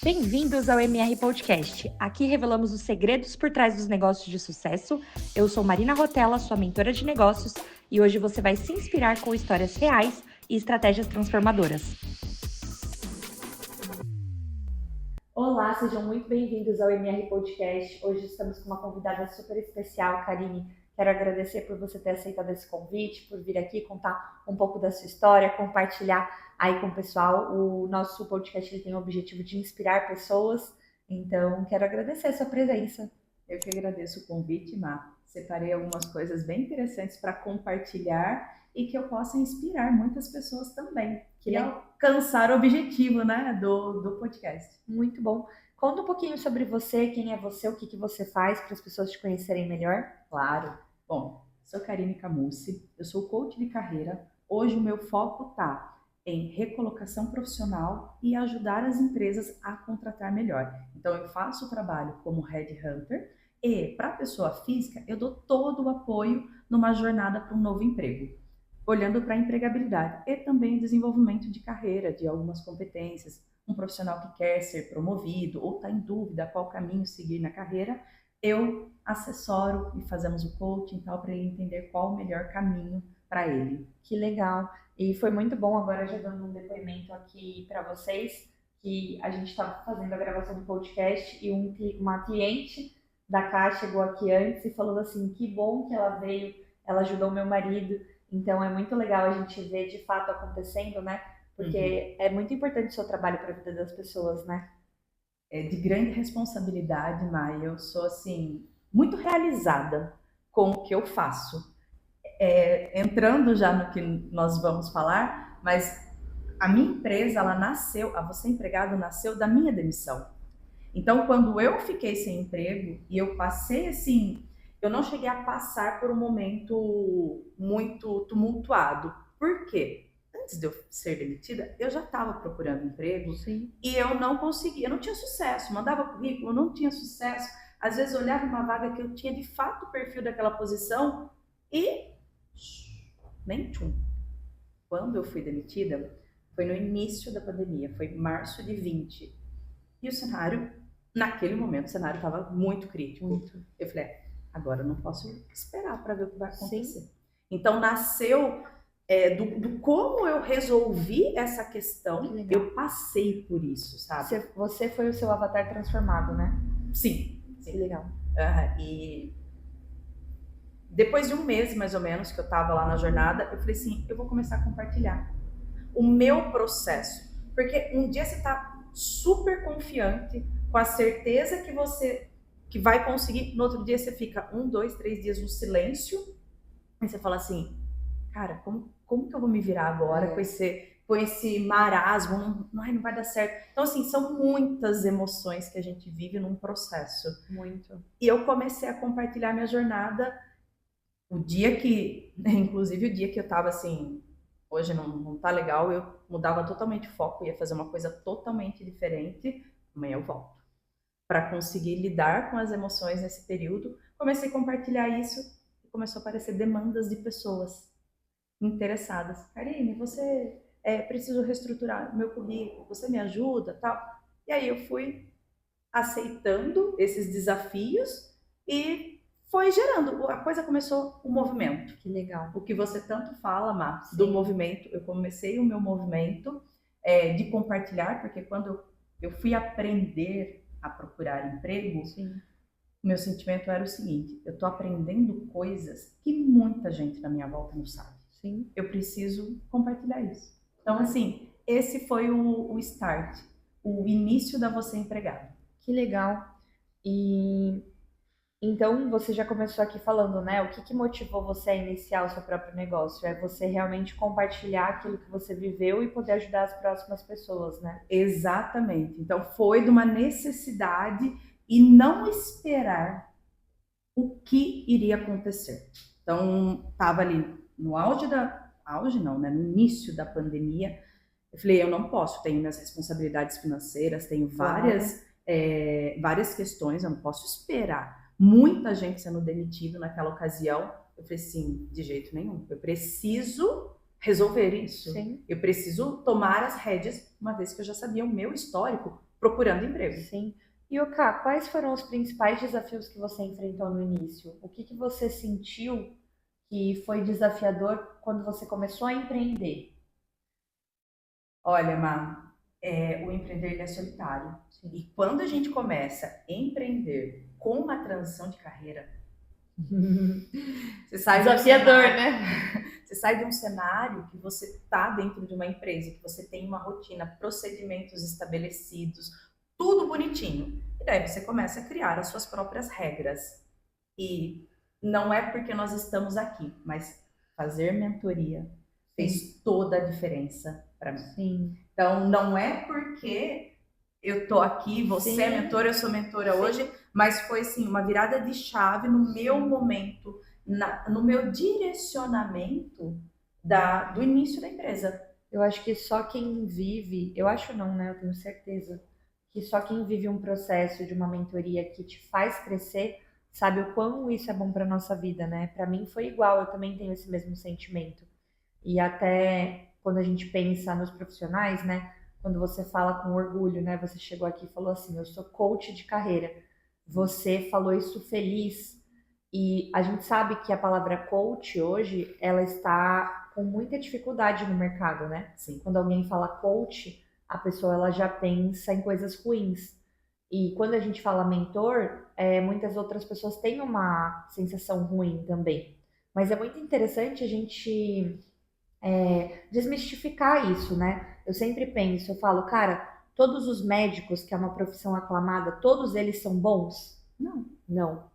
Bem-vindos ao MR Podcast. Aqui revelamos os segredos por trás dos negócios de sucesso. Eu sou Marina Rotella, sua mentora de negócios, e hoje você vai se inspirar com histórias reais e estratégias transformadoras. Olá, sejam muito bem-vindos ao MR Podcast. Hoje estamos com uma convidada super especial, Karine. Quero agradecer por você ter aceitado esse convite, por vir aqui contar um pouco da sua história, compartilhar aí com o pessoal. O nosso podcast ele tem o objetivo de inspirar pessoas, então quero agradecer a sua presença. Eu que agradeço o convite, Má. Separei algumas coisas bem interessantes para compartilhar e que eu possa inspirar muitas pessoas também e alcançar o objetivo, né, do podcast. Muito bom. Conta um pouquinho sobre você, quem é você, o que você faz para as pessoas te conhecerem melhor. Claro. Bom, sou Karine Camusi, eu sou coach de carreira. Hoje o meu foco está em recolocação profissional e ajudar as empresas a contratar melhor. Então eu faço o trabalho como headhunter e para a pessoa física eu dou todo o apoio numa jornada para um novo emprego, olhando para a empregabilidade e também desenvolvimento de carreira, de algumas competências. Um profissional que quer ser promovido ou está em dúvida qual caminho seguir na carreira, eu assessoro e fazemos o coaching tal para ele entender qual o melhor caminho para ele. Que legal. E foi muito bom agora já dando um depoimento aqui para vocês, que a gente estava fazendo a gravação do podcast e uma cliente da Caixa chegou aqui antes e falou assim, que bom que ela veio, ela ajudou meu marido. Então é muito legal a gente ver de fato acontecendo, né? Porque é muito importante o seu trabalho para a vida das pessoas, né? É de grande responsabilidade, Maia. Eu sou, assim, muito realizada com o que eu faço. Entrando já no que nós vamos falar, mas a minha empresa, ela nasceu, a Você Empregado nasceu da minha demissão. Então, quando eu fiquei sem emprego e eu passei assim, eu não cheguei a passar por um momento muito tumultuado. Por quê? Antes de eu ser demitida, eu já estava procurando emprego. Sim. E eu não conseguia, eu não tinha sucesso, mandava currículo, eu não tinha sucesso. Às vezes eu olhava uma vaga que eu tinha de fato o perfil daquela posição e nem tchum. Quando eu fui demitida, foi no início da pandemia, foi março de 20. E o cenário, naquele momento, o cenário estava muito crítico. Muito. Eu falei, agora eu não posso esperar para ver o que vai acontecer. Sim. Então nasceu do como eu resolvi essa questão, eu passei por isso, sabe? Você foi o seu avatar transformado, né? Sim. Que legal. E depois de um mês, mais ou menos, que eu estava lá na jornada, eu falei assim, eu vou começar a compartilhar o meu processo. Porque um dia você está super confiante, com a certeza que vai conseguir, no outro dia você fica 1, 2, 3 dias no silêncio, e você fala assim, cara, como que eu vou me virar agora com esse marasmo, não vai dar certo. Então, assim, são muitas emoções que a gente vive num processo. Muito. E eu comecei a compartilhar minha jornada inclusive o dia que eu tava assim, hoje não tá legal, eu mudava totalmente o foco, ia fazer uma coisa totalmente diferente, amanhã eu volto. Para conseguir lidar com as emoções nesse período, comecei a compartilhar isso e começou a aparecer demandas de pessoas interessadas. Karine, você preciso reestruturar meu currículo, você me ajuda, tal. E aí eu fui aceitando esses desafios e foi gerando, a coisa começou o movimento. Que legal. O que você tanto fala, Má, do movimento, eu comecei o meu movimento de compartilhar, porque quando eu fui aprender a procurar emprego, meu sentimento era o seguinte, eu tô aprendendo coisas que muita gente na minha volta não sabe. Sim. Eu preciso compartilhar isso. Então, assim, esse foi o start, o início da Você Empregado. Que legal. E então você já começou aqui falando, né? O que motivou você a iniciar o seu próprio negócio? É você realmente compartilhar aquilo que você viveu e poder ajudar as próximas pessoas, né? Exatamente. Então foi de uma necessidade e não esperar o que iria acontecer. Então estava ali no no início da pandemia. Eu falei, eu não posso, tenho minhas responsabilidades financeiras, tenho várias questões, eu não posso esperar muita gente sendo demitida naquela ocasião. Eu falei assim, de jeito nenhum, eu preciso resolver isso. Sim. Eu preciso tomar as rédeas, uma vez que eu já sabia o meu histórico procurando emprego. Sim. E, Oká, quais foram os principais desafios que você enfrentou no início? O que que você sentiu que foi desafiador quando você começou a empreender? Olha, Má, o empreender ele é solitário. Sim. E quando a gente começa a empreender com uma transição de carreira, você sai Desafiador, cenário, né? você sai de um cenário que você está dentro de uma empresa, que você tem uma rotina, procedimentos estabelecidos, tudo bonitinho. E daí você começa a criar as suas próprias regras. E não é porque nós estamos aqui, mas fazer mentoria fez toda a diferença para mim. Sim. Então, não é porque eu tô aqui, você é mentora, eu sou mentora hoje, mas foi assim, uma virada de chave no meu momento, no meu direcionamento do início da empresa. Eu acho que só quem vive, eu acho não, né? Eu tenho certeza que só quem vive um processo de uma mentoria que te faz crescer sabe o quão isso é bom para nossa vida, né? Para mim foi igual, eu também tenho esse mesmo sentimento. E até quando a gente pensa nos profissionais, né? Quando você fala com orgulho, né? Você chegou aqui e falou assim: eu sou coach de carreira. Você falou isso feliz. E a gente sabe que a palavra coach hoje, ela está com muita dificuldade no mercado, né? Sim. Quando alguém fala coach, a pessoa ela já pensa em coisas ruins. E quando a gente fala mentor, muitas outras pessoas têm uma sensação ruim também. Mas é muito interessante a gente desmistificar isso, né? Eu sempre penso, eu falo, cara, todos os médicos, que é uma profissão aclamada, todos eles são bons? Não. Não.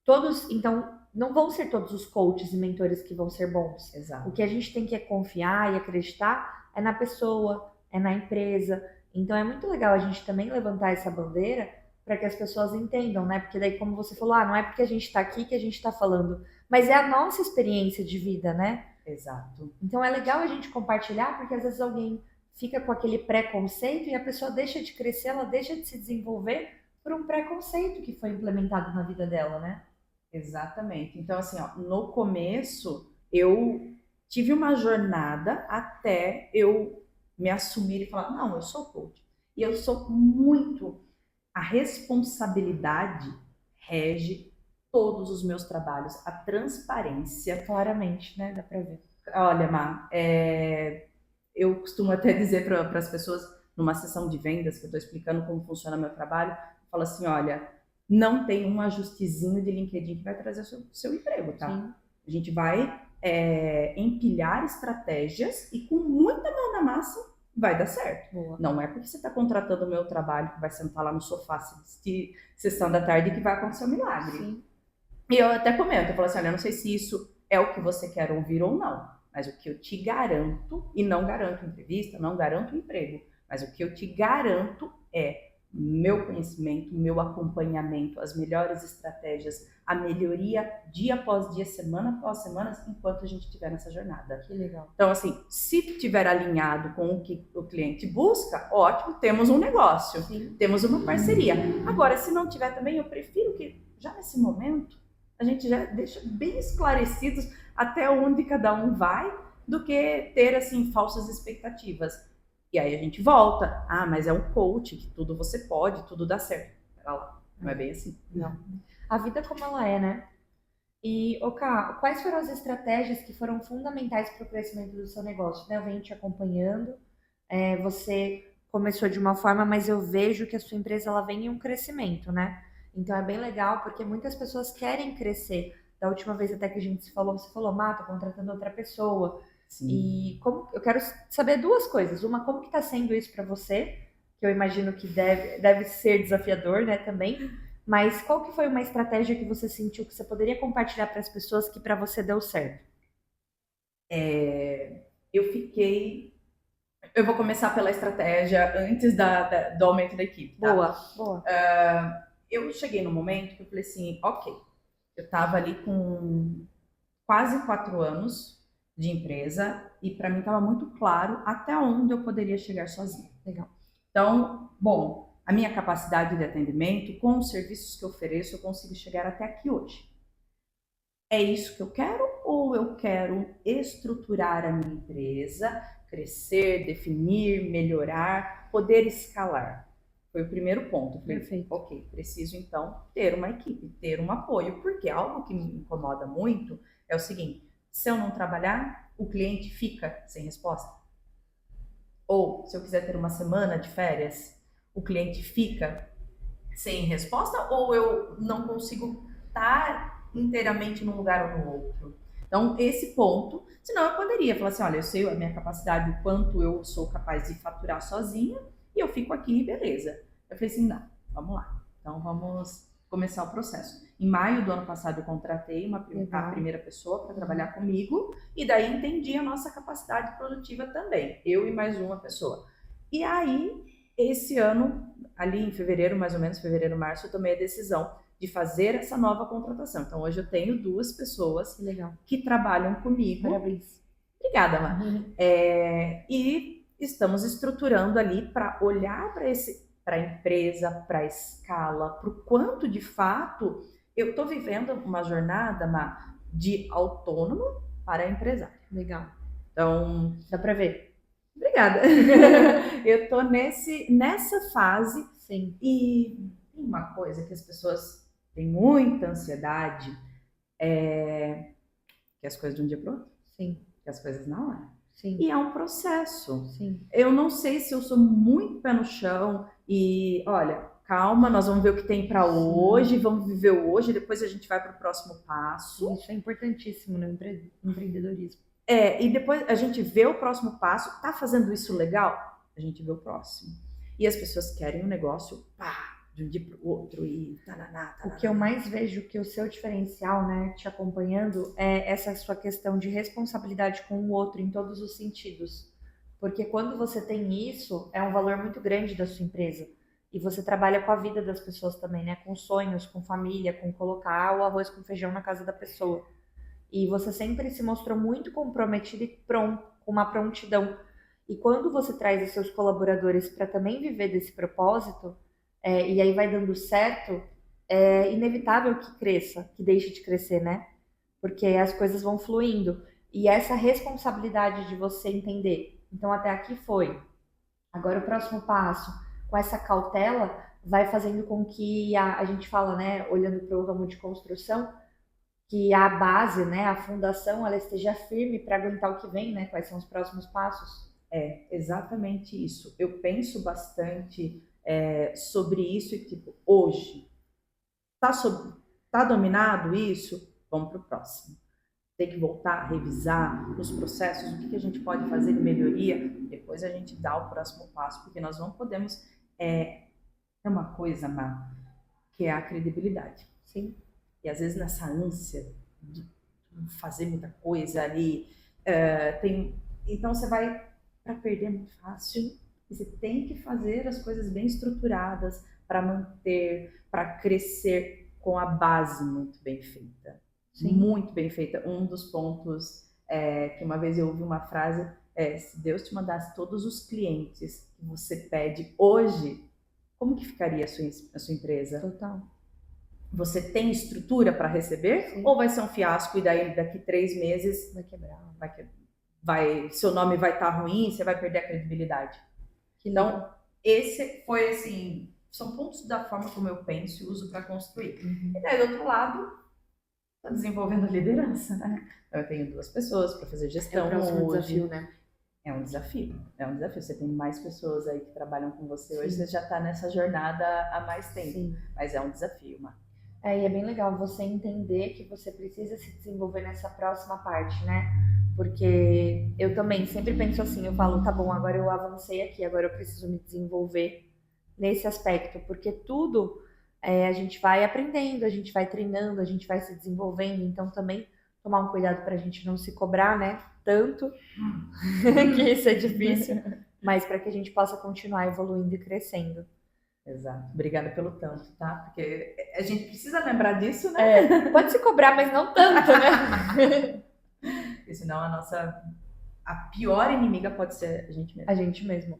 Todos, então, não vão ser todos os coaches e mentores que vão ser bons. Exato. O que a gente tem que confiar e acreditar é na pessoa, é na empresa. Então é muito legal a gente também levantar essa bandeira para que as pessoas entendam, né? Porque daí, como você falou, não é porque a gente está aqui que a gente está falando, mas é a nossa experiência de vida, né? Exato. Então é legal a gente compartilhar, porque às vezes alguém fica com aquele preconceito e a pessoa deixa de crescer, ela deixa de se desenvolver por um preconceito que foi implementado na vida dela, né? Exatamente. Então, assim, ó, no começo, eu tive uma jornada até eu me assumir e falar, não, eu sou coach. E eu sou muito... A responsabilidade rege todos os meus trabalhos. A transparência... Claramente, né? Dá pra ver. Olha, Má, eu costumo até dizer para as pessoas, numa sessão de vendas, que eu estou explicando como funciona meu trabalho, eu falo assim, olha, não tem um ajustezinho de LinkedIn que vai trazer o seu emprego, tá? Sim. A gente vai empilhar estratégias e com muita mão na massa vai dar certo. Boa. Não é porque você está contratando o meu trabalho que vai sentar lá no sofá assistir sessão da tarde que vai acontecer um milagre. Sim. E eu até comento, eu falo assim, olha, eu não sei se isso é o que você quer ouvir ou não, mas o que eu te garanto, e não garanto entrevista, não garanto emprego, mas o que eu te garanto é meu conhecimento, meu acompanhamento, as melhores estratégias, a melhoria dia após dia, semana após semana, enquanto a gente estiver nessa jornada. Que legal. Então, assim, se estiver alinhado com o que o cliente busca, ótimo, temos um negócio, Sim. temos uma parceria. Agora, se não tiver também, eu prefiro que já nesse momento a gente já deixa bem esclarecidos até onde cada um vai, do que ter, assim, falsas expectativas. E aí a gente volta. Ah, mas é um coach, que tudo você pode, tudo dá certo. Pera lá, não é bem assim. Não. A vida como ela é, né? E, Oká, quais foram as estratégias que foram fundamentais para o crescimento do seu negócio? Né? Eu venho te acompanhando, você começou de uma forma, mas eu vejo que a sua empresa ela vem em um crescimento, né? Então é bem legal, porque muitas pessoas querem crescer. Da última vez até que a gente se falou, você falou, tô contratando outra pessoa. Sim. E eu quero saber duas coisas. Uma, como que está sendo isso para você? Que eu imagino que deve ser desafiador, né, também. Mas qual que foi uma estratégia que você sentiu que você poderia compartilhar para as pessoas que para você deu certo? Eu vou começar pela estratégia antes do aumento da equipe, tá? Boa. Eu cheguei no momento que eu falei assim, ok, eu estava ali com quase 4 anos de empresa e para mim estava muito claro até onde eu poderia chegar sozinha. Legal. Então, bom, a minha capacidade de atendimento, com os serviços que eu ofereço, eu consigo chegar até aqui hoje. É isso que eu quero ou eu quero estruturar a minha empresa, crescer, definir, melhorar, poder escalar? Foi o primeiro ponto. Eu falei, Perfeito. ok, preciso então ter uma equipe, ter um apoio, porque algo que me incomoda muito é o seguinte: se eu não trabalhar, o cliente fica sem resposta. Ou se eu quiser ter uma semana de férias, o cliente fica sem resposta, ou eu não consigo estar inteiramente num lugar ou no outro. Então, esse ponto, senão eu poderia falar assim, olha, eu sei a minha capacidade, o quanto eu sou capaz de faturar sozinha, e eu fico aqui, beleza. Eu falei assim, não, vamos lá. Então, vamos começar o processo. Em maio do ano passado, eu contratei a primeira pessoa para trabalhar comigo, e daí entendi a nossa capacidade produtiva também, eu e mais uma pessoa. E aí, esse ano, ali em fevereiro, mais ou menos, fevereiro, março, eu tomei a decisão de fazer essa nova contratação. Então, hoje eu tenho 2 pessoas que trabalham comigo. Parabéns. Obrigada, Má. E estamos estruturando ali para olhar para a empresa, para a escala, para o quanto de fato eu estou vivendo uma jornada, Má, de autônomo para empresário. Legal. Então, dá para ver. Obrigada. Eu tô nessa fase. Sim. E tem uma coisa que as pessoas têm muita ansiedade, que as coisas de um dia para o outro. Sim. Que as coisas na hora. Sim. E é um processo. Sim. Eu não sei se eu sou muito pé no chão e, olha, calma, nós vamos ver o que tem para hoje, vamos viver hoje, depois a gente vai para o próximo passo. Isso é importantíssimo no empreendedorismo. E depois a gente vê o próximo passo, tá fazendo isso legal? A gente vê o próximo. E as pessoas querem um negócio, de um dia para o outro e tananá. O que eu mais vejo que o seu diferencial, né, te acompanhando, é essa sua questão de responsabilidade com o outro em todos os sentidos. Porque quando você tem isso, é um valor muito grande da sua empresa. E você trabalha com a vida das pessoas também, né? Com sonhos, com família, com colocar o arroz com feijão na casa da pessoa. E você sempre se mostrou muito comprometido e pronto, com uma prontidão. E quando você traz os seus colaboradores para também viver desse propósito, e aí vai dando certo, é inevitável que cresça, que deixe de crescer, né? Porque as coisas vão fluindo. E essa responsabilidade de você entender. Então, até aqui foi. Agora, o próximo passo, com essa cautela, vai fazendo com que a gente fala, né, olhando para o ramo de construção, que a base, né, a fundação, ela esteja firme para aguentar o que vem, né? Quais são os próximos passos? É exatamente isso. Eu penso bastante sobre isso e tipo, hoje, tá dominado isso? Vamos para o próximo. Tem que voltar a revisar os processos, o que a gente pode fazer de melhoria, depois a gente dá o próximo passo, porque nós não podemos... É uma coisa, Má, que é a credibilidade. Sim. E às vezes nessa ânsia de fazer muita coisa ali, então você vai para perder muito fácil. E você tem que fazer as coisas bem estruturadas para manter, para crescer com a base muito bem feita. Sim. Muito bem feita. Um dos pontos que uma vez eu ouvi uma frase se Deus te mandasse todos os clientes que você pede hoje, como que ficaria a sua empresa? Total. Você tem estrutura para receber? Sim. Ou vai ser um fiasco e daí daqui 3 meses vai quebrar? Seu nome vai estar ruim, você vai perder a credibilidade. Então, esse foi assim, são pontos da forma como eu penso e uso para construir. Uhum. E daí do outro lado, estou desenvolvendo liderança, né? Eu tenho 2 pessoas para fazer gestão hoje. Desafio, né? É um desafio. Você tem mais pessoas aí que trabalham com você hoje, você já está nessa jornada há mais tempo. Sim. Mas é um desafio, Má. E é bem legal você entender que você precisa se desenvolver nessa próxima parte, né? Porque eu também sempre penso assim, eu falo, tá bom, agora eu avancei aqui, agora eu preciso me desenvolver nesse aspecto, porque tudo a gente vai aprendendo, a gente vai treinando, a gente vai se desenvolvendo, então também tomar um cuidado pra gente não se cobrar, né? Tanto, que isso é difícil, mas para que a gente possa continuar evoluindo e crescendo. Exato. Obrigada pelo tanto, tá? Porque a gente precisa lembrar disso, né? Pode se cobrar, mas não tanto, né? Porque senão a pior inimiga pode ser a gente mesmo. A gente mesmo.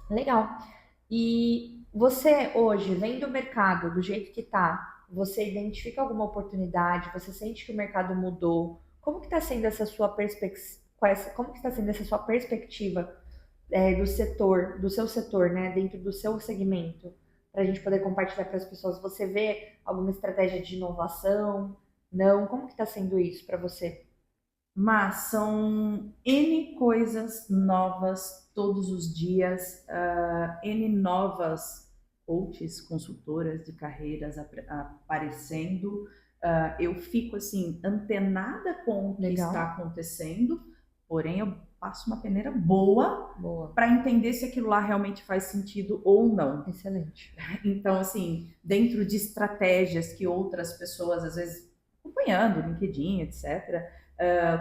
Legal. E você hoje, vendo o mercado do jeito que tá, você identifica alguma oportunidade? Você sente que o mercado mudou? Como que está sendo essa sua perspectiva do seu setor, né, dentro do seu segmento, para a gente poder compartilhar para as pessoas. Você vê alguma estratégia de inovação? Não? Como que está sendo isso para você? Mas são N coisas novas todos os dias, N novas coaches, consultoras de carreiras aparecendo. Eu fico assim, antenada com o que Legal. está acontecendo, porém eu passo uma peneira boa Boa. para entender se aquilo lá realmente faz sentido ou não. Excelente. Então, assim, dentro de estratégias que outras pessoas, às vezes, acompanhando, LinkedIn, etc.,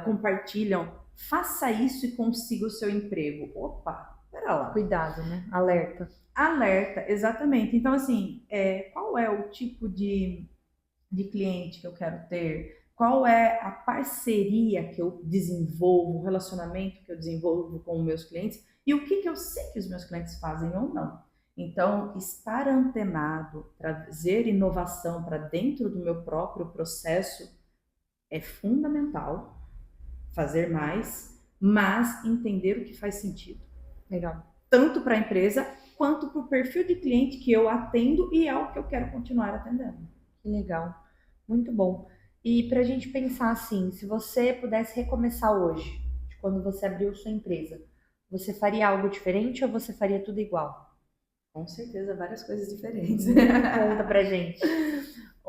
compartilham, faça isso e consiga o seu emprego. Opa, pera lá. Cuidado, né? Alerta. Alerta, exatamente. Então, assim, qual é o tipo de cliente que eu quero ter? Qual é a parceria que eu desenvolvo, o relacionamento que eu desenvolvo com os meus clientes? E o que eu sei que os meus clientes fazem ou não? Então, estar antenado, trazer inovação para dentro do meu próprio processo é fundamental, fazer mais, mas entender o que faz sentido. Legal. Tanto para a empresa, quanto para o perfil de cliente que eu atendo e é o que eu quero continuar atendendo. Que legal. Muito bom. E para a gente pensar assim, se você pudesse recomeçar hoje, de quando você abriu sua empresa, você faria algo diferente ou você faria tudo igual? Com certeza, várias coisas diferentes. Conta pra gente.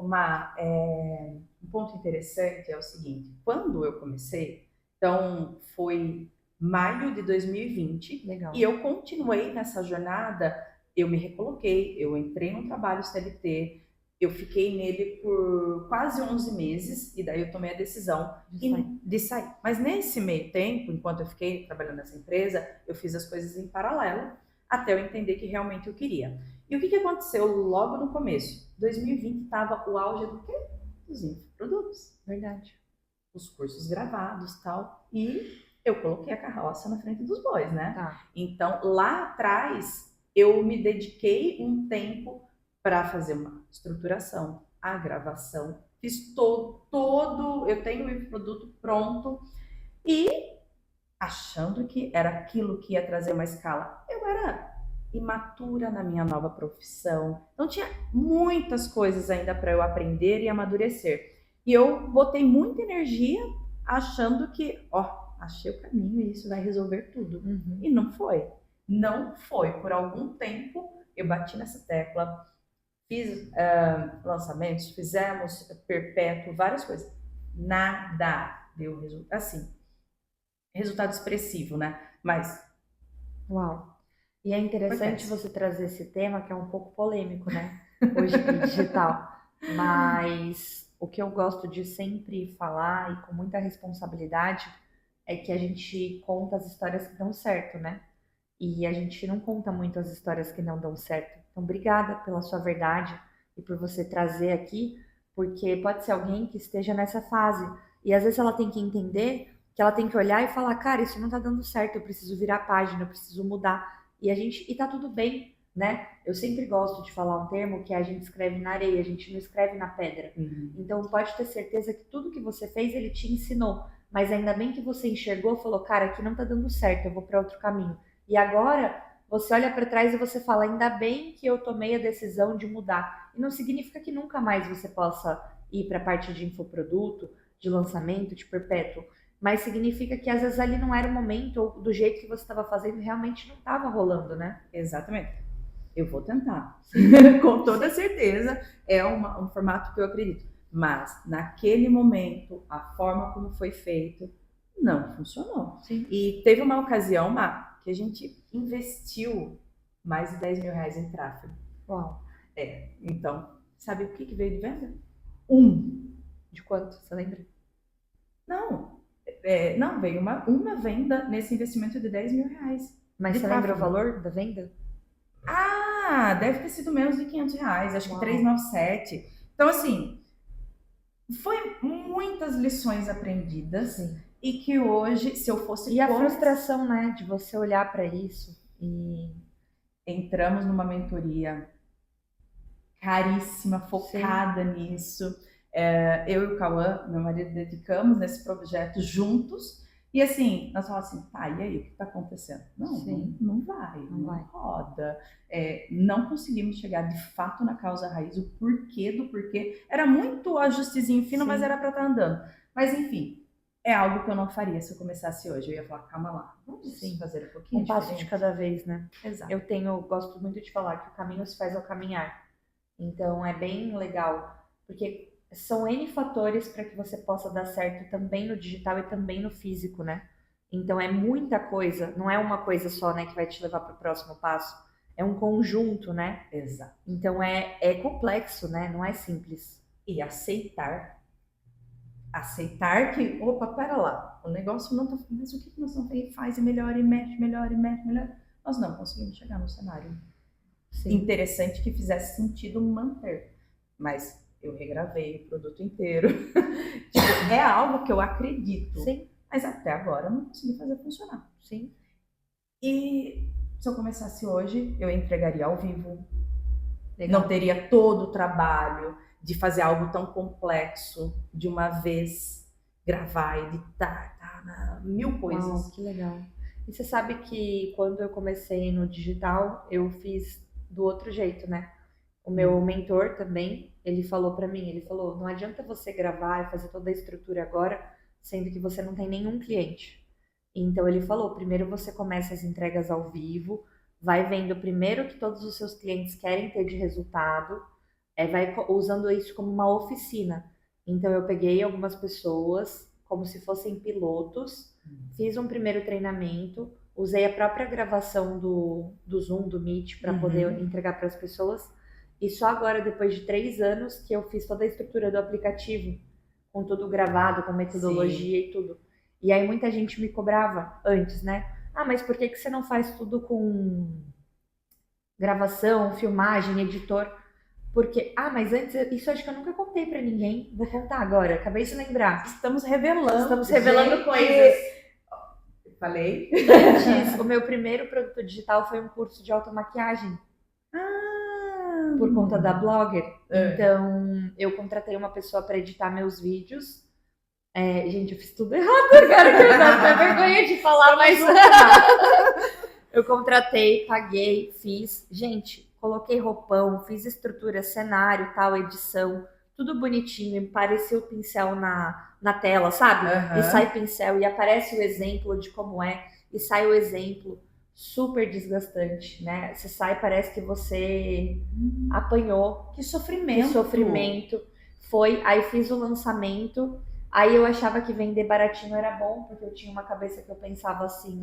Um ponto interessante é o seguinte, quando eu comecei, então foi maio de 2020, Legal. e eu continuei nessa jornada, eu me recoloquei, eu entrei num trabalho CLT, eu fiquei nele por quase 11 meses, e daí eu tomei a decisão de sair. Mas nesse meio tempo, enquanto eu fiquei trabalhando nessa empresa, eu fiz as coisas em paralelo, até eu entender que realmente eu queria. E o que aconteceu logo no começo? 2020 estava o auge do quê? Dos infoprodutos. Verdade. Os cursos gravados e tal. E eu coloquei a carroça na frente dos bois, né? Tá. Então, lá atrás, eu me dediquei um tempo para fazer uma estruturação, a gravação. Fiz todo, eu tenho o infoproduto pronto e achando que era aquilo que ia trazer uma escala. Eu era imatura na minha nova profissão. Então tinha muitas coisas ainda para eu aprender e amadurecer. E eu botei muita energia achando que, achei o caminho e isso vai resolver tudo. Uhum. E não foi. Não foi. Por algum tempo eu bati nessa tecla, fiz lançamentos, fizemos perpétuo, várias coisas. Nada deu resultado. Assim, resultado expressivo, né? Mas Uau. E é interessante você trazer esse tema que é um pouco polêmico, né? Hoje no digital. Mas o que eu gosto de sempre falar e com muita responsabilidade é que a gente conta as histórias que dão certo, né? E a gente não conta muito as histórias que não dão certo. Então, obrigada pela sua verdade e por você trazer aqui, porque pode ser alguém que esteja nessa fase. E às vezes ela tem que entender que ela tem que olhar e falar, cara, isso não tá dando certo, eu preciso virar a página, eu preciso mudar. E tá tudo bem, né? Eu sempre gosto de falar um termo que a gente escreve na areia, a gente não escreve na pedra. Uhum. Então pode ter certeza que tudo que você fez, ele te ensinou. Mas ainda bem que você enxergou, falou, cara, aqui não tá dando certo, eu vou para outro caminho. E agora você olha para trás e você fala, ainda bem que eu tomei a decisão de mudar. E não significa que nunca mais você possa ir para a parte de infoproduto, de lançamento, de perpétuo. Mas significa que às vezes ali não era o momento, ou do jeito que você estava fazendo, realmente não estava rolando, né? Exatamente. Eu vou tentar. Com toda certeza, é um formato que eu acredito. Mas, naquele momento, a forma como foi feito, não funcionou. Sim. E teve uma ocasião, que a gente investiu mais de 10 mil reais em tráfego. Uau. Então, sabe o que veio de venda? De quanto? Você lembra? Não, veio uma venda nesse investimento de 10 mil reais. Mas você lembra o valor da venda? Deve ter sido menos de 500 reais, acho Uau. que 397. Então, assim, foi muitas lições aprendidas. Sim. E que hoje, se eu fosse... E a frustração, né, de você olhar para isso e... Entramos numa mentoria caríssima, focada nisso. Eu e o Cauã, meu marido, dedicamos nesse projeto juntos. E assim, nós falamos assim, tá, e aí, o que está acontecendo? Não, Sim. não vai, Não não vai. roda. Não conseguimos chegar de fato na causa raiz, o porquê do porquê. Era muito ajustezinho fino, mas Sim. era para estar andando. Mas enfim, é algo que eu não faria se eu começasse hoje. Eu ia falar, calma lá, vamos Sim. fazer um pouquinho Um passo de diferente. cada vez, né? Exato. Eu gosto muito de falar que o caminho se faz ao caminhar. Então é bem legal, porque são N fatores para que você possa dar certo também no digital e também no físico, né? Então é muita coisa, não é uma coisa só, né, que vai te levar para o próximo passo. É um conjunto, né? Exato. Então é complexo, né? Não é simples. E aceitar que, opa, pera lá, o negócio não tá, mas o que nós não faz e melhor, e mexe, melhor, e mexe, melhor. Nós não conseguimos chegar no cenário interessante que fizesse sentido manter. Mas eu regravei o produto inteiro. Tipo, é algo que eu acredito. Sim. Mas até agora eu não consegui fazer funcionar. Sim. E se eu começasse hoje, eu entregaria ao vivo. Legal. Não teria todo o trabalho de fazer algo tão complexo de uma vez, gravar, editar, mil coisas. Uau, que legal. E você sabe que quando eu comecei no digital, eu fiz do outro jeito, né? O meu mentor também, ele falou pra mim, ele falou, não adianta você gravar e fazer toda a estrutura agora, sendo que você não tem nenhum cliente. Então ele falou, primeiro você começa as entregas ao vivo, vai vendo primeiro o que todos os seus clientes querem ter de resultado, vai usando isso como uma oficina. Então eu peguei algumas pessoas como se fossem pilotos, fiz um primeiro treinamento, usei a própria gravação do Zoom, do Meet, para poder entregar para as pessoas. E só agora, depois de 3 anos, que eu fiz toda a estrutura do aplicativo, com tudo gravado, com metodologia e tudo. E aí muita gente me cobrava antes, né? Ah, mas por que você não faz tudo com gravação, filmagem, editor? Porque, mas antes, isso acho que eu nunca contei pra ninguém. Vou contar agora, acabei de lembrar. Estamos revelando Gente, coisas. Falei. Antes, o meu primeiro produto digital foi um curso de automaquiagem. Por conta da Blogger. Então, eu contratei uma pessoa para editar meus vídeos. Gente, eu fiz tudo errado, cara, que eu dou até vergonha de falar, mas eu contratei, paguei, fiz. Gente, coloquei roupão, fiz estrutura, cenário, tal, edição, tudo bonitinho, parecia o pincel na tela, sabe? E sai pincel e aparece o exemplo de como é, e sai o exemplo. Super desgastante, né? Você sai, parece que você apanhou. Que sofrimento. Que sofrimento. Foi, aí fiz o lançamento, aí eu achava que vender baratinho era bom, porque eu tinha uma cabeça que eu pensava assim,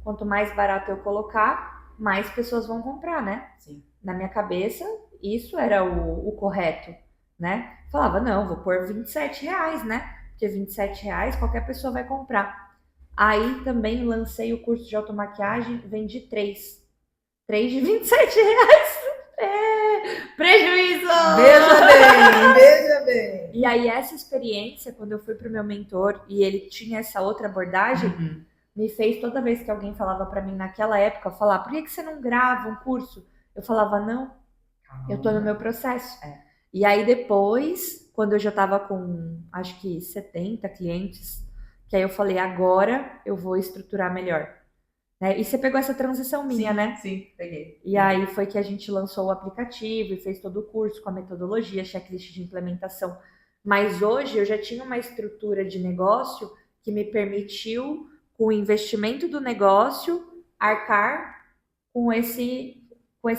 quanto mais barato eu colocar, mais pessoas vão comprar, né? Sim. Na minha cabeça, isso era o correto, né? Falava, não, vou pôr R$27, né? Porque R$27 qualquer pessoa vai comprar. Aí também lancei o curso de automaquiagem, vendi 3. 3 de R$27. Prejuízo! Veja bem. E aí essa experiência, quando eu fui pro meu mentor e ele tinha essa outra abordagem, me fez toda vez que alguém falava pra mim naquela época, falar, por que você não grava um curso? Eu falava, não, eu tô no meu processo. E aí depois, quando eu já tava com, acho que 70 clientes, que aí eu falei, agora eu vou estruturar melhor. E você pegou essa transição minha, né? Sim, peguei. E aí foi que a gente lançou o aplicativo e fez todo o curso com a metodologia, checklist de implementação. Mas hoje eu já tinha uma estrutura de negócio que me permitiu, com o investimento do negócio, arcar com esse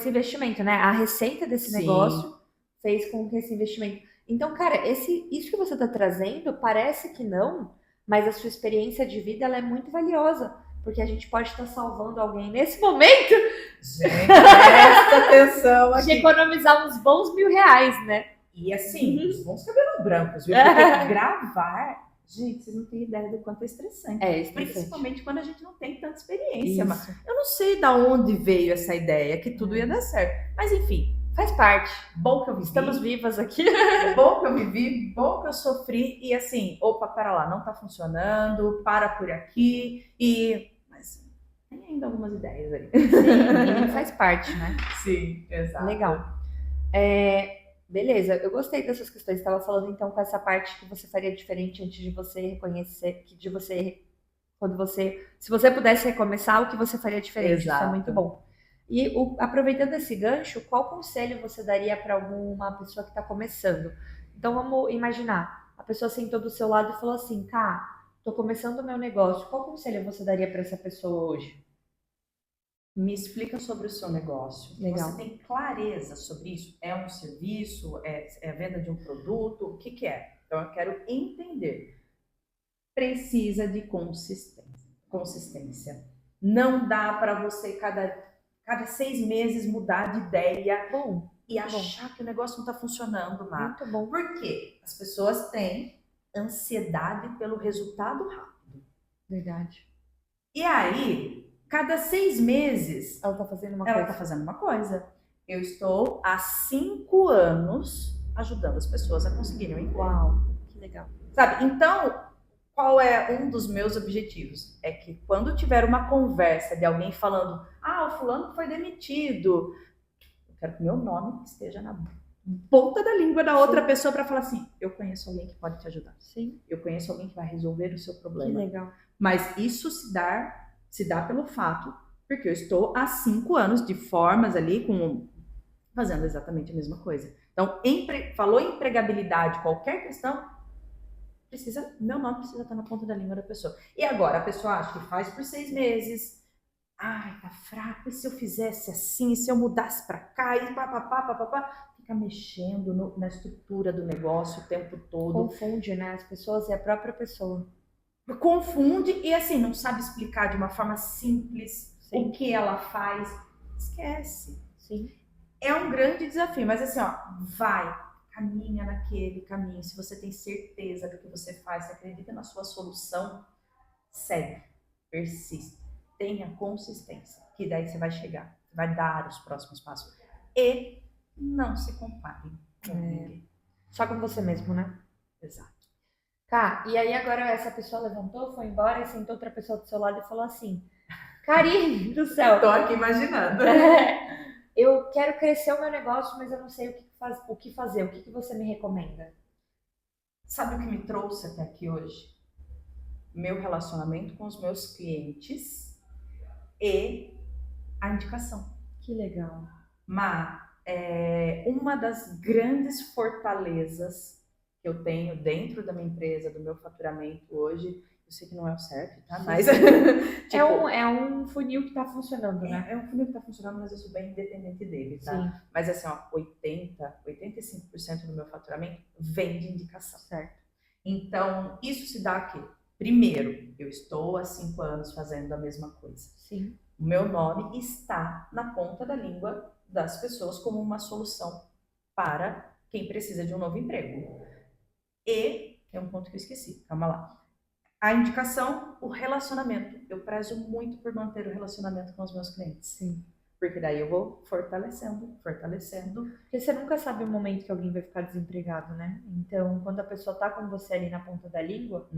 investimento, né? A receita desse negócio fez com que esse investimento... Então, cara, isso que você está trazendo parece que não, mas a sua experiência de vida ela é muito valiosa. Porque a gente pode estar salvando alguém nesse momento. Gente, presta atenção aqui. De economizar uns bons R$1.000, né? E assim, os bons cabelos brancos, viu? Porque gravar, gente, vocês não têm ideia do quanto é estressante. É estressante. Principalmente quando a gente não tem tanta experiência. Mas eu não sei de onde veio essa ideia, que tudo ia dar certo. Mas enfim, faz parte. Bom que eu vivi. Estamos vivas aqui. Bom que eu vivi, bom que eu sofri. E assim, opa, pera lá, não tá funcionando, para por aqui. Mas tem ainda algumas ideias aí. Sim, e faz parte, né? Sim, exato. Legal. Beleza, eu gostei dessas questões. Estava falando então com essa parte que você faria diferente antes de você reconhecer, de você Se você pudesse recomeçar, o que você faria diferente? Isso é muito Exato. bom. E aproveitando esse gancho, qual conselho você daria para alguma pessoa que está começando? Então vamos imaginar, a pessoa sentou do seu lado e falou assim, cá, estou começando o meu negócio. Qual conselho você daria para essa pessoa hoje? Me explica sobre o seu negócio. Legal. Você tem clareza sobre isso? É um serviço? É a venda de um produto? O que é? Então, eu quero entender. Precisa de consistência. Não dá para você, cada 6 meses, mudar de ideia Bom, e achar que o negócio não está funcionando, Má. muito bom. Por quê? As pessoas têm ansiedade pelo resultado rápido. Verdade. E aí, cada 6 meses, Ela tá fazendo uma ela coisa. está fazendo uma coisa. Eu estou há 5 anos ajudando as pessoas a conseguirem um emprego. Uau, que legal. Sabe? Então, qual é um dos meus objetivos? É que quando tiver uma conversa de alguém falando, o fulano foi demitido, eu quero que meu nome esteja na ponta da língua da outra pessoa para falar assim, eu conheço alguém que pode te ajudar. Sim. Eu conheço alguém que vai resolver o seu Que problema. legal. Mas isso se dá pelo fato, porque eu estou há 5 anos de formas ali, fazendo exatamente a mesma coisa. Então, falou em empregabilidade, qualquer questão, meu nome precisa estar na ponta da língua da pessoa. E agora, a pessoa acha que faz por 6 meses, tá fraco, e se eu fizesse assim, se eu mudasse para cá, e papapá, fica mexendo na estrutura do negócio o tempo todo. Confunde, né? As pessoas e a própria pessoa. Confunde e assim, não sabe explicar de uma forma simples Sim. o que ela faz. Esquece. Sim. É um grande desafio, mas assim, caminha naquele caminho. Se você tem certeza do que você faz, se acredita na sua solução, segue, persiste, tenha consistência, que daí você vai chegar, vai dar os próximos passos. E não se compare com ninguém. Só com você mesmo, né? Exato. Tá, e aí agora essa pessoa levantou, foi embora e sentou outra pessoa do seu lado e falou assim, Karine do céu. Tô aqui imaginando. Eu quero crescer o meu negócio, mas eu não sei o que fazer. O que você me recomenda? Sabe o que me trouxe até aqui hoje? Meu relacionamento com os meus clientes e a indicação. Que legal. Uma das grandes fortalezas que eu tenho dentro da minha empresa, do meu faturamento hoje, eu sei que não é o certo, tá? Mas tipo, é um funil que tá funcionando, né? É um funil que tá funcionando, mas eu sou bem independente dele, tá? Sim. Mas assim, 85% do meu faturamento vem de indicação. Certo. Então, isso se dá aqui. Primeiro, eu estou há 5 anos fazendo a mesma coisa. Sim. O meu nome está na ponta da língua das pessoas como uma solução para quem precisa de um novo emprego. E, tem um ponto que eu esqueci, calma lá. A indicação, o relacionamento. Eu prezo muito por manter o relacionamento com os meus clientes. Sim. Porque daí eu vou fortalecendo. Porque você nunca sabe o momento que alguém vai ficar desempregado, né? Então, quando a pessoa tá com você ali na ponta da língua,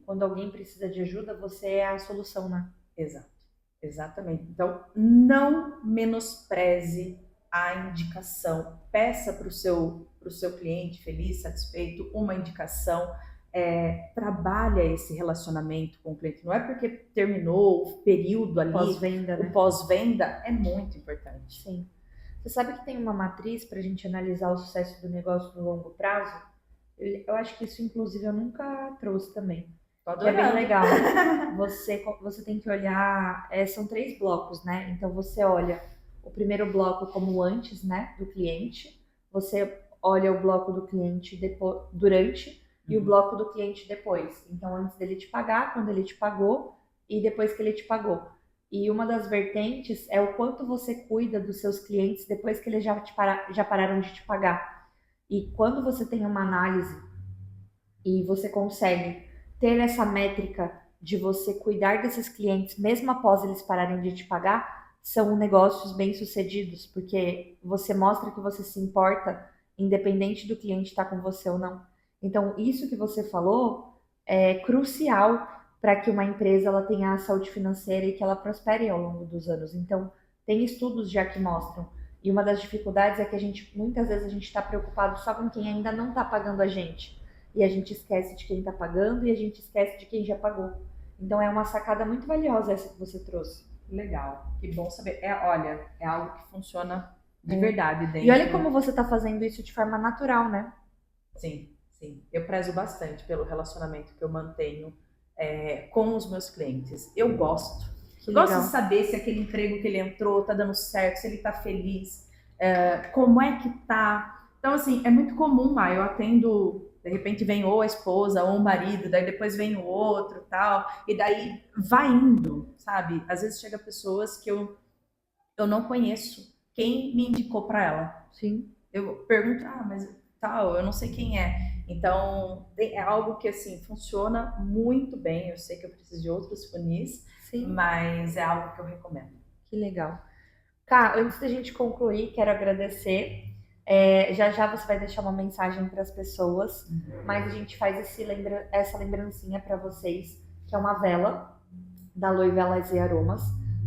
quando alguém precisa de ajuda, você é a solução, né? Exato. Exatamente. Então, não menospreze a indicação. Peça para o seu cliente feliz, satisfeito, uma indicação. Trabalha esse relacionamento com o cliente. Não é porque terminou o período ali, pós-venda, né? O pós-venda é muito importante. Sim. Você sabe que tem uma matriz para a gente analisar o sucesso do negócio no longo prazo? Eu acho que isso, inclusive, eu nunca trouxe também. Que é bem legal. Você tem que olhar, são 3 blocos, né? Então você olha o primeiro bloco como antes, né, do cliente. Você olha o bloco do cliente durante e o bloco do cliente depois. Então antes dele te pagar, quando ele te pagou e depois que ele te pagou. E uma das vertentes é o quanto você cuida dos seus clientes depois que eles já pararam de te pagar. E quando você tem uma análise e você consegue ter essa métrica de você cuidar desses clientes, mesmo após eles pararem de te pagar, são negócios bem-sucedidos, porque você mostra que você se importa, independente do cliente estar com você ou não. Então, isso que você falou é crucial para que uma empresa ela tenha a saúde financeira e que ela prospere ao longo dos anos. Então, tem estudos já que mostram. E uma das dificuldades é que muitas vezes a gente está preocupado só com quem ainda não está pagando a gente. E a gente esquece de quem está pagando e a gente esquece de quem já pagou. Então é uma sacada muito valiosa essa que você trouxe. Legal, que bom saber. Olha, é algo que funciona de verdade E olha dentro. como você está fazendo isso de forma natural, né? Sim, sim. Eu prezo bastante pelo relacionamento que eu mantenho com os meus clientes. Eu gosto. Que Eu gosto de legal. saber se aquele emprego que ele entrou tá dando certo, se ele tá feliz, como é que tá. Então, assim, é muito comum, eu atendo, de repente vem ou a esposa ou o marido, daí depois vem o outro, tal, e daí vai indo, sabe? Às vezes chega pessoas que eu não conheço. Quem me indicou para ela? Sim. Eu pergunto, mas tal, eu não sei quem é. Então, é algo que, assim, funciona muito bem. Eu sei que eu preciso de outros funis, Sim. mas é algo que eu recomendo. Que legal. Cá, antes da gente concluir, quero agradecer. Já já você vai deixar uma mensagem para as pessoas, mas a gente faz essa lembrancinha para vocês, que é uma vela da Aloe Velas e Aromas,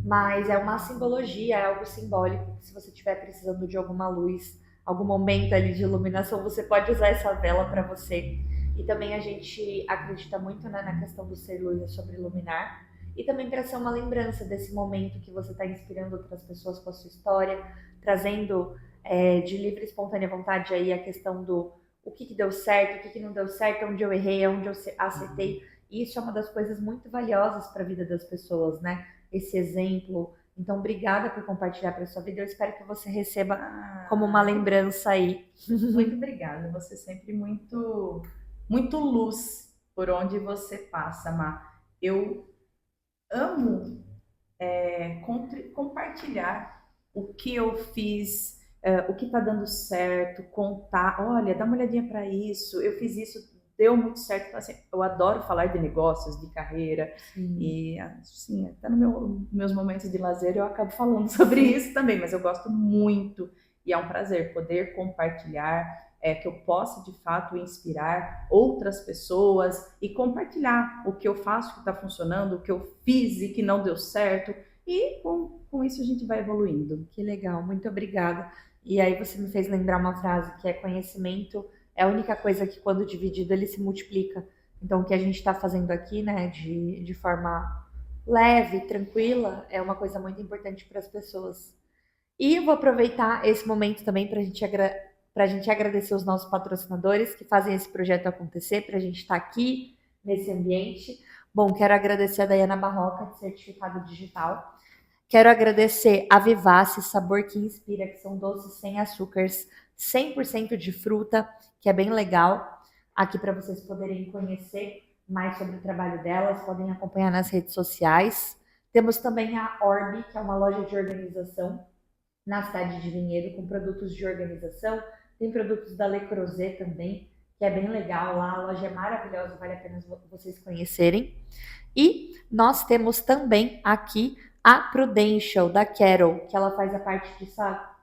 mas é uma simbologia, é algo simbólico, que se você estiver precisando de alguma luz, algum momento ali de iluminação, você pode usar essa vela para você. E também a gente acredita muito, né, na questão do ser luz, é sobre iluminar. E também para ser uma lembrança desse momento que você está inspirando outras pessoas com a sua história, trazendo de livre e espontânea vontade aí a questão do o que deu certo, o que não deu certo, onde eu errei, onde eu acertei. E isso é uma das coisas muito valiosas para a vida das pessoas, né? Esse exemplo. Então, obrigada por compartilhar para a sua vida. Eu espero que você receba como uma lembrança aí. Muito obrigada. Você sempre muito, muito luz por onde você passa, Má. Eu amo compartilhar o que eu fiz, o que está dando certo, contar. Olha, dá uma olhadinha para isso. Eu fiz isso, deu muito certo. Então, assim, eu adoro falar de negócios, de carreira. E, assim, até nos meus momentos de lazer eu acabo falando sobre isso também, mas eu gosto muito. E é um prazer poder compartilhar, que eu possa de fato inspirar outras pessoas e compartilhar o que eu faço que está funcionando, o que eu fiz e que não deu certo. E com isso a gente vai evoluindo. Que legal, muito obrigada. E aí você me fez lembrar uma frase que é conhecimento é a única coisa que quando dividido ele se multiplica. Então o que a gente está fazendo aqui, né, de forma leve, tranquila, é uma coisa muito importante para as pessoas. E eu vou aproveitar esse momento também para a gente agradecer os nossos patrocinadores que fazem esse projeto acontecer, para a gente estar aqui nesse ambiente. Bom, quero agradecer a Dayana Barroca, de Certificado Digital. Quero agradecer a Vivace, Sabor que Inspira, que são doces sem açúcares, 100% de fruta, que é bem legal. Aqui para vocês poderem conhecer mais sobre o trabalho delas, podem acompanhar nas redes sociais. Temos também a Orbi, que é uma loja de organização na cidade de Vinhedo, com produtos de organização. Tem produtos da Le Creuset também, que é bem legal lá. A loja é maravilhosa, vale a pena vocês conhecerem. E nós temos também aqui a Prudential, da Carol, que ela faz a parte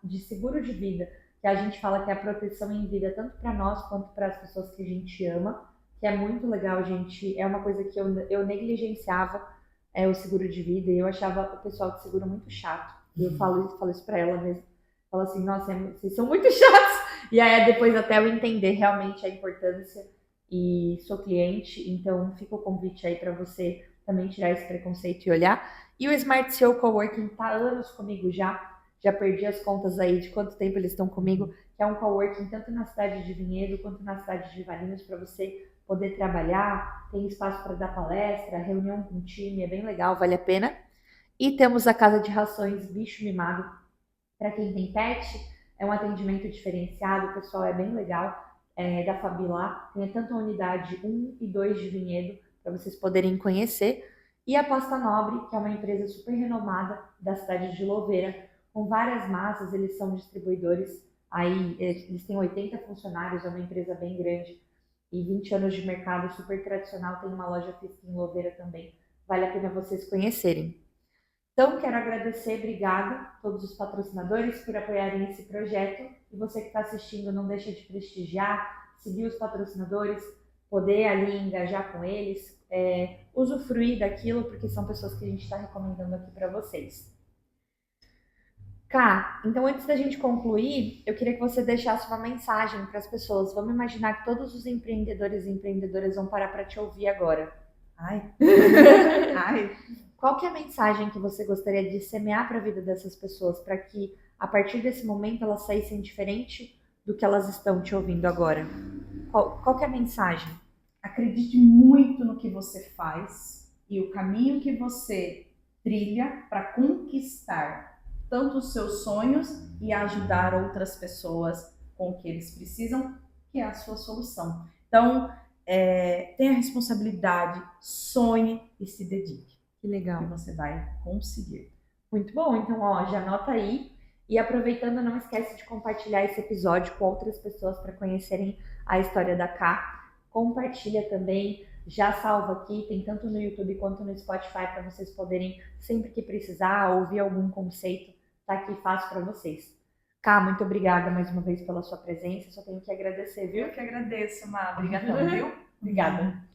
de seguro de vida, que a gente fala que é a proteção em vida, tanto para nós quanto para as pessoas que a gente ama, que é muito legal, gente. É uma coisa que eu negligenciava, o seguro de vida, e eu achava o pessoal de seguro muito chato. E eu falo isso para ela mesmo. Falo assim, nossa, vocês são muito chatos. E aí depois até eu entender realmente a importância, e sou cliente, então fica o convite aí para você também tirar esse preconceito e olhar. E o Smart CEO Coworking está há anos comigo já perdi as contas aí de quanto tempo eles estão comigo, que é um coworking tanto na cidade de Vinhedo quanto na cidade de Valinhos, para você poder trabalhar, tem espaço para dar palestra, reunião com o time, é bem legal, vale a pena. E temos a Casa de Rações Bicho Mimado, para quem tem pet, é um atendimento diferenciado, o pessoal é bem legal, da Fabi lá, tem tanto a unidade 1 e 2 de Vinhedo, para vocês poderem conhecer, e a Pasta Nobre, que é uma empresa super renomada da cidade de Louveira, com várias massas, eles são distribuidores, aí eles têm 80 funcionários, é uma empresa bem grande, e 20 anos de mercado, super tradicional, tem uma loja física em Louveira também, vale a pena vocês conhecerem. Então, quero agradecer, obrigada a todos os patrocinadores por apoiarem esse projeto. E você que está assistindo, não deixa de prestigiar, seguir os patrocinadores, poder ali engajar com eles, usufruir daquilo, porque são pessoas que a gente está recomendando aqui para vocês. Cá, então antes da gente concluir, eu queria que você deixasse uma mensagem para as pessoas. Vamos imaginar que todos os empreendedores e empreendedoras vão parar para te ouvir agora. Ai. Ai. Qual que é a mensagem que você gostaria de semear para a vida dessas pessoas, para que a partir desse momento elas saíssem diferente do que elas estão te ouvindo agora? Qual que é a mensagem? Acredite muito no que você faz e o caminho que você trilha para conquistar tanto os seus sonhos e ajudar outras pessoas com o que eles precisam, que é a sua solução. Então, tenha responsabilidade, sonhe e se dedique. Que legal. Que você vai conseguir. Muito bom. Então, ó, já anota aí. E aproveitando, não esquece de compartilhar esse episódio com outras pessoas para conhecerem a história da Ká. Compartilha também, já salva aqui, tem tanto no YouTube quanto no Spotify para vocês poderem, sempre que precisar, ouvir algum conceito, tá aqui fácil para vocês. Ká, muito obrigada mais uma vez pela sua presença, só tenho que agradecer, viu? Eu que agradeço, Má. Obrigadão, viu? Obrigada.